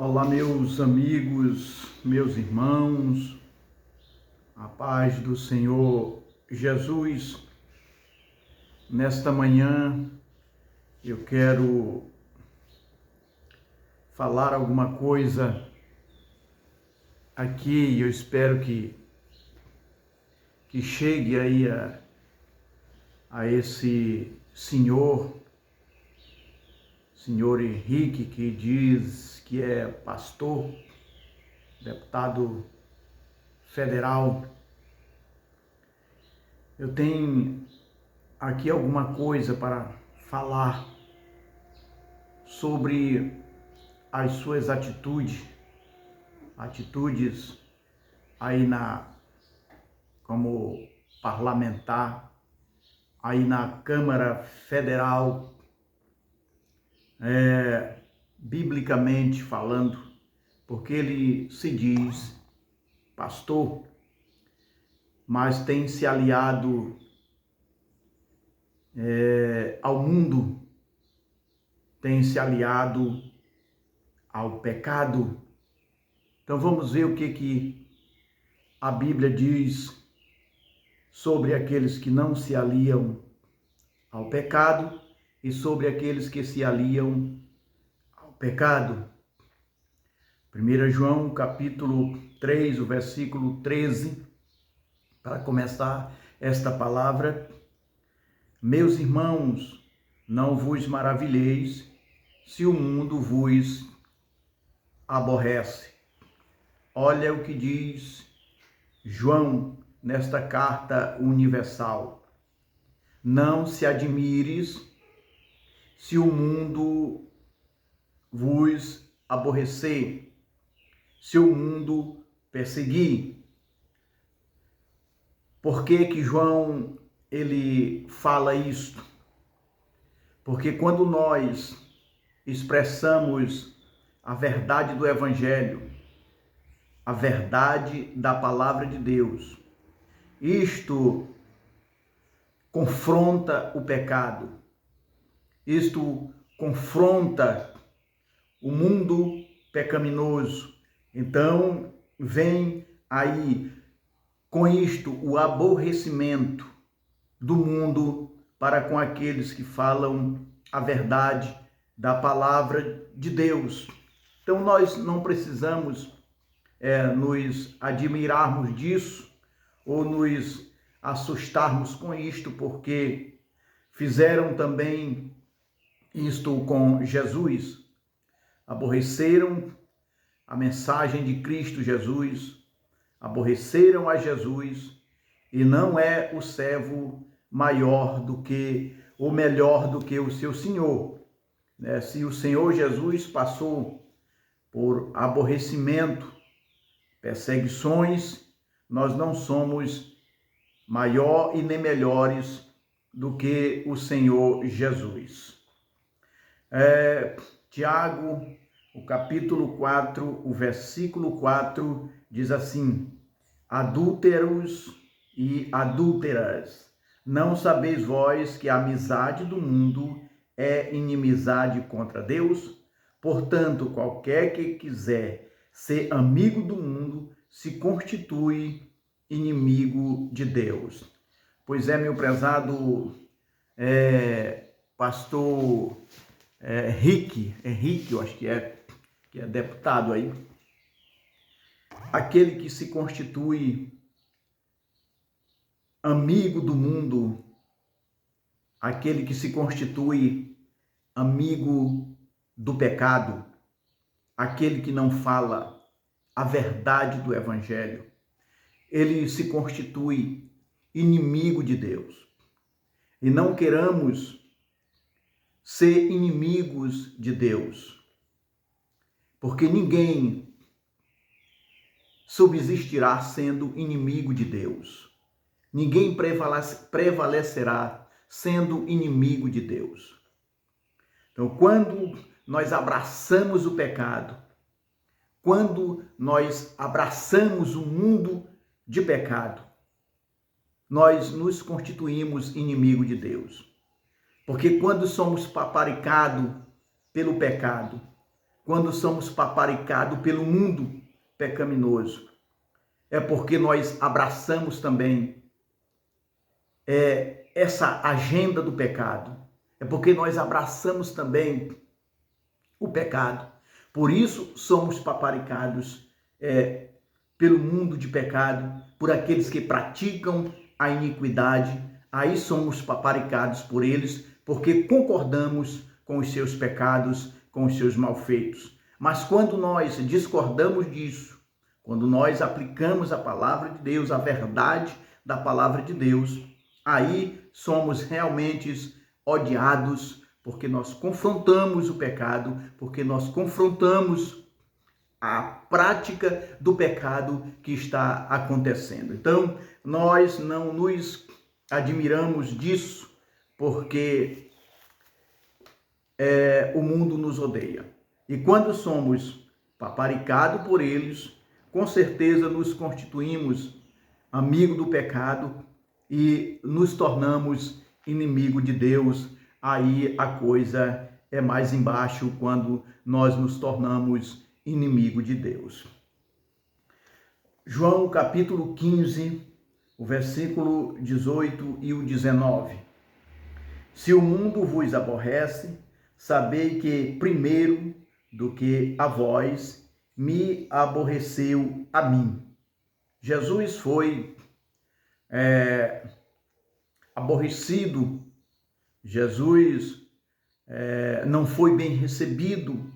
Olá, meus amigos, meus irmãos, a paz do Senhor Jesus. Nesta manhã eu quero falar alguma coisa aqui e eu espero que chegue aí a esse senhor Henrique, que diz que é pastor, deputado federal. Eu tenho aqui alguma coisa para falar sobre as suas atitudes aí como parlamentar, aí na Câmara Federal, biblicamente falando, porque ele se diz pastor, mas tem se aliado ao mundo, tem se aliado ao pecado. Então vamos ver o que a Bíblia diz sobre aqueles que não se aliam ao pecado e sobre aqueles que se aliam ao pecado. 1 João capítulo 3, o versículo 13, para começar esta palavra: meus irmãos, não vos maravilheis se o mundo vos aborrece. Olha o que diz João nesta carta universal: não se admires se o mundo vos aborrecer, se o mundo perseguir. Por que João ele fala isto? Porque quando nós expressamos a verdade do Evangelho, a verdade da palavra de Deus, isto confronta o pecado, isto confronta o mundo pecaminoso. Então vem aí com isto o aborrecimento do mundo para com aqueles que falam a verdade da palavra de Deus. Então nós não precisamos nos admirarmos disso ou nos assustarmos com isto, porque fizeram também isto com Jesus. Aborreceram a mensagem de Cristo Jesus, aborreceram a Jesus, e não é o servo maior do que, ou melhor do que o seu Senhor. Se o Senhor Jesus passou por aborrecimento, perseguições, nós não somos maior e nem melhores do que o Senhor Jesus. Tiago, o capítulo 4, o versículo 4, diz assim: adúlteros e adúlteras, não sabeis vós que a amizade do mundo é inimizade contra Deus? Portanto, qualquer que quiser ser amigo do mundo se constitui inimigo de Deus. Pois meu prezado pastor Henrique, eu acho que é deputado aí, aquele que se constitui amigo do mundo, aquele que se constitui amigo do pecado, aquele que não fala a verdade do Evangelho, ele se constitui inimigo de Deus. E não queramos ser inimigos de Deus, porque ninguém subsistirá sendo inimigo de Deus. Ninguém prevalecerá sendo inimigo de Deus. Então, quando nós abraçamos o pecado, quando nós abraçamos o mundo de pecado, nós nos constituímos inimigo de Deus. Porque quando somos paparicados pelo pecado, quando somos paparicados pelo mundo pecaminoso, é porque nós abraçamos também essa agenda do pecado. É porque nós abraçamos também o pecado. Por isso somos paparicados pelo mundo de pecado, por aqueles que praticam a iniquidade. Aí somos paparicados por eles, porque concordamos com os seus pecados, com os seus malfeitos. Mas quando nós discordamos disso, quando nós aplicamos a palavra de Deus, a verdade da palavra de Deus, aí somos realmente odiados, porque nós confrontamos o pecado, porque nós confrontamos a prática do pecado que está acontecendo. Então, nós não nos admiramos disso, porque o mundo nos odeia. E quando somos paparicados por eles, com certeza nos constituímos amigo do pecado e nos tornamos inimigo de Deus. Aí a coisa é mais embaixo, quando nós nos tornamos inimigo de Deus. João capítulo 15, o versículo 18 e o 19. Se o mundo vos aborrece, sabei que primeiro do que a vós me aborreceu a mim. Jesus foi aborrecido, Jesus não foi bem recebido,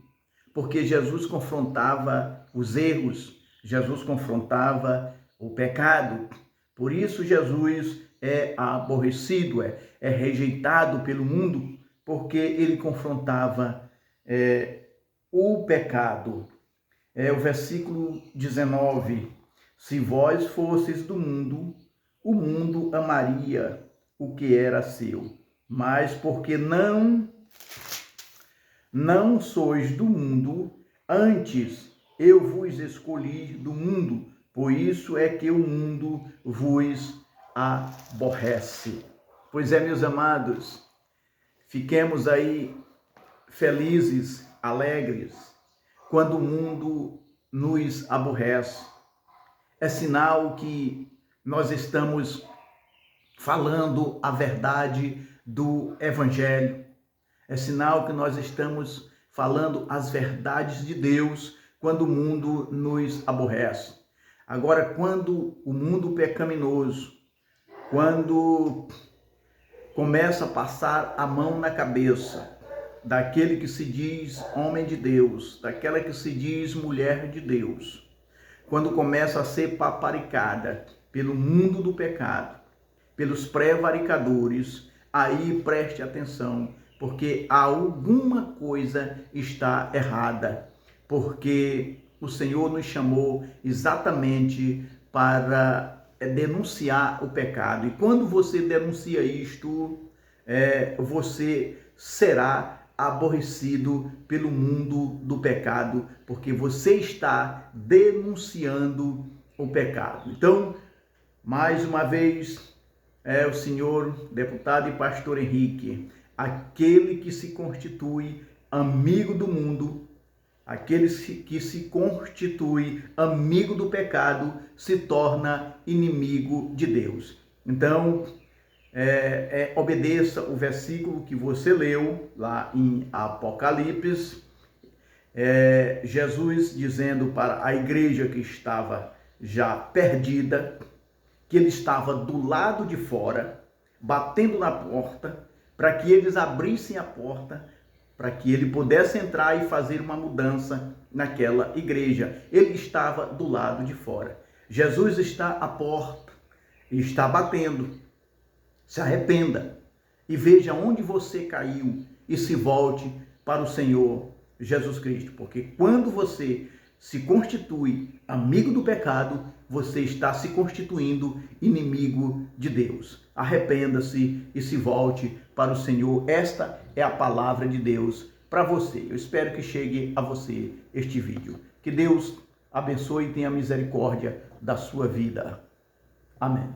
porque Jesus confrontava os erros, Jesus confrontava o pecado. Por isso Jesus é aborrecido, é rejeitado pelo mundo, porque ele confrontava o pecado. O versículo 19: se vós fosseis do mundo, o mundo amaria o que era seu, mas porque não sois do mundo, antes eu vos escolhi do mundo, por isso é que o mundo vos aborrece. Pois é, meus amados, fiquemos aí felizes, alegres, quando o mundo nos aborrece. É sinal que nós estamos falando a verdade do Evangelho. É sinal que nós estamos falando as verdades de Deus quando o mundo nos aborrece. Agora, quando o mundo pecaminoso, quando começa a passar a mão na cabeça daquele que se diz homem de Deus, daquela que se diz mulher de Deus, quando começa a ser paparicada pelo mundo do pecado, pelos prevaricadores, aí preste atenção, porque alguma coisa está errada, porque o Senhor nos chamou exatamente para denunciar o pecado. E quando você denuncia isto, você será aborrecido pelo mundo do pecado, porque você está denunciando o pecado. Então, mais uma vez, o senhor deputado e pastor Henrique, aquele que se constitui amigo do mundo, aquele que se constitui amigo do pecado, se torna inimigo de Deus. Então, obedeça o versículo que você leu lá em Apocalipse, Jesus dizendo para a igreja que estava já perdida, que ele estava do lado de fora, batendo na porta, para que eles abrissem a porta, para que ele pudesse entrar e fazer uma mudança naquela igreja. Ele estava do lado de fora. Jesus está à porta e está batendo. Se arrependa e veja onde você caiu e se volte para o Senhor Jesus Cristo, porque quando você se constitui amigo do pecado, você está se constituindo inimigo de Deus. Arrependa-se e se volte para o Senhor. Esta é a palavra de Deus para você. Eu espero que chegue a você este vídeo. Que Deus abençoe e tenha misericórdia da sua vida. Amém.